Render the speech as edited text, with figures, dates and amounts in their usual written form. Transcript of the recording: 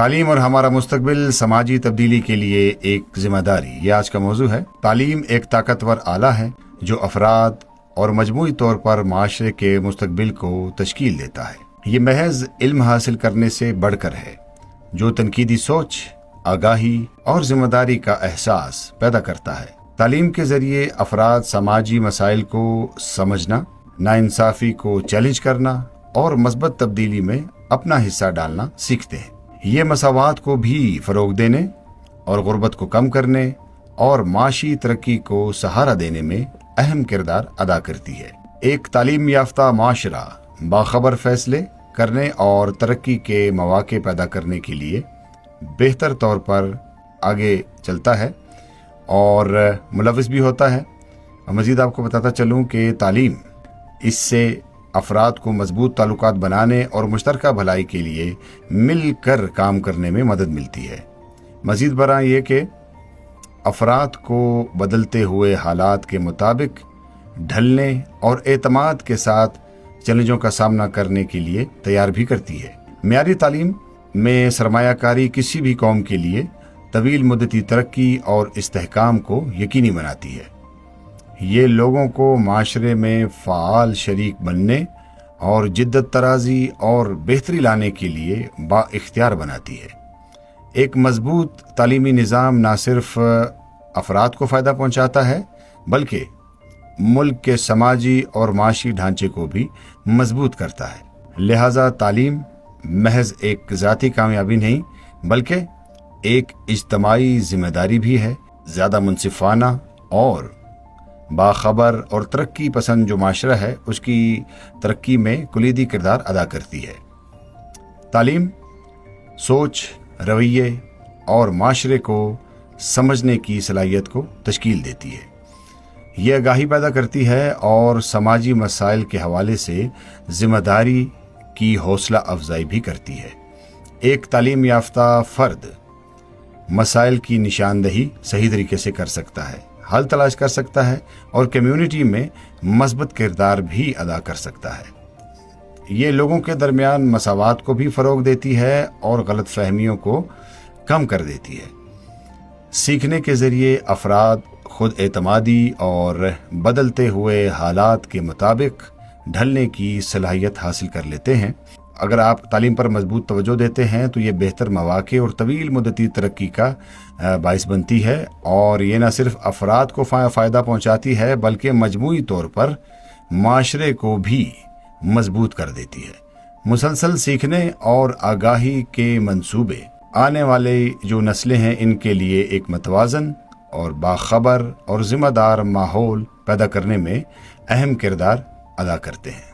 تعلیم اور ہمارا مستقبل سماجی تبدیلی کے لیے ایک ذمہ داری، یہ آج کا موضوع ہے۔ تعلیم ایک طاقتور آلہ ہے جو افراد اور مجموعی طور پر معاشرے کے مستقبل کو تشکیل دیتا ہے۔ یہ محض علم حاصل کرنے سے بڑھ کر ہے جو تنقیدی سوچ، آگاہی اور ذمہ داری کا احساس پیدا کرتا ہے۔ تعلیم کے ذریعے افراد سماجی مسائل کو سمجھنا، ناانصافی کو چیلنج کرنا اور مثبت تبدیلی میں اپنا حصہ ڈالنا سیکھتے ہیں۔ یہ مساوات کو بھی فروغ دینے اور غربت کو کم کرنے اور معاشی ترقی کو سہارا دینے میں اہم کردار ادا کرتی ہے۔ ایک تعلیم یافتہ معاشرہ باخبر فیصلے کرنے اور ترقی کے مواقع پیدا کرنے کے لیے بہتر طور پر آگے چلتا ہے اور ملوث بھی ہوتا ہے۔ مزید آپ کو بتاتا چلوں کہ تعلیم اس سے افراد کو مضبوط تعلقات بنانے اور مشترکہ بھلائی کے لیے مل کر کام کرنے میں مدد ملتی ہے۔ مزید برآں یہ کہ افراد کو بدلتے ہوئے حالات کے مطابق ڈھلنے اور اعتماد کے ساتھ چیلنجوں کا سامنا کرنے کے لیے تیار بھی کرتی ہے۔ معیاری تعلیم میں سرمایہ کاری کسی بھی قوم کے لیے طویل مدتی ترقی اور استحکام کو یقینی بناتی ہے۔ یہ لوگوں کو معاشرے میں فعال شریک بننے اور جدت طرازی اور بہتری لانے کے لیے با اختیار بناتی ہے۔ ایک مضبوط تعلیمی نظام نہ صرف افراد کو فائدہ پہنچاتا ہے بلکہ ملک کے سماجی اور معاشی ڈھانچے کو بھی مضبوط کرتا ہے۔ لہذا تعلیم محض ایک ذاتی کامیابی نہیں بلکہ ایک اجتماعی ذمہ داری بھی ہے۔ زیادہ منصفانہ اور باخبر اور ترقی پسند جو معاشرہ ہے اس کی ترقی میں کلیدی کردار ادا کرتی ہے۔ تعلیم سوچ، رویے اور معاشرے کو سمجھنے کی صلاحیت کو تشکیل دیتی ہے۔ یہ آگاہی پیدا کرتی ہے اور سماجی مسائل کے حوالے سے ذمہ داری کی حوصلہ افزائی بھی کرتی ہے۔ ایک تعلیم یافتہ فرد مسائل کی نشاندہی صحیح طریقے سے کر سکتا ہے، حل تلاش کر سکتا ہے اور کمیونٹی میں مثبت کردار بھی ادا کر سکتا ہے۔ یہ لوگوں کے درمیان مساوات کو بھی فروغ دیتی ہے اور غلط فہمیوں کو کم کر دیتی ہے۔ سیکھنے کے ذریعے افراد خود اعتمادی اور بدلتے ہوئے حالات کے مطابق ڈھلنے کی صلاحیت حاصل کر لیتے ہیں۔ اگر آپ تعلیم پر مضبوط توجہ دیتے ہیں تو یہ بہتر مواقع اور طویل مدتی ترقی کا باعث بنتی ہے، اور یہ نہ صرف افراد کو فائدہ پہنچاتی ہے بلکہ مجموعی طور پر معاشرے کو بھی مضبوط کر دیتی ہے۔ مسلسل سیکھنے اور آگاہی کے منصوبے آنے والے جو نسلیں ہیں ان کے لیے ایک متوازن اور باخبر اور ذمہ دار ماحول پیدا کرنے میں اہم کردار ادا کرتے ہیں۔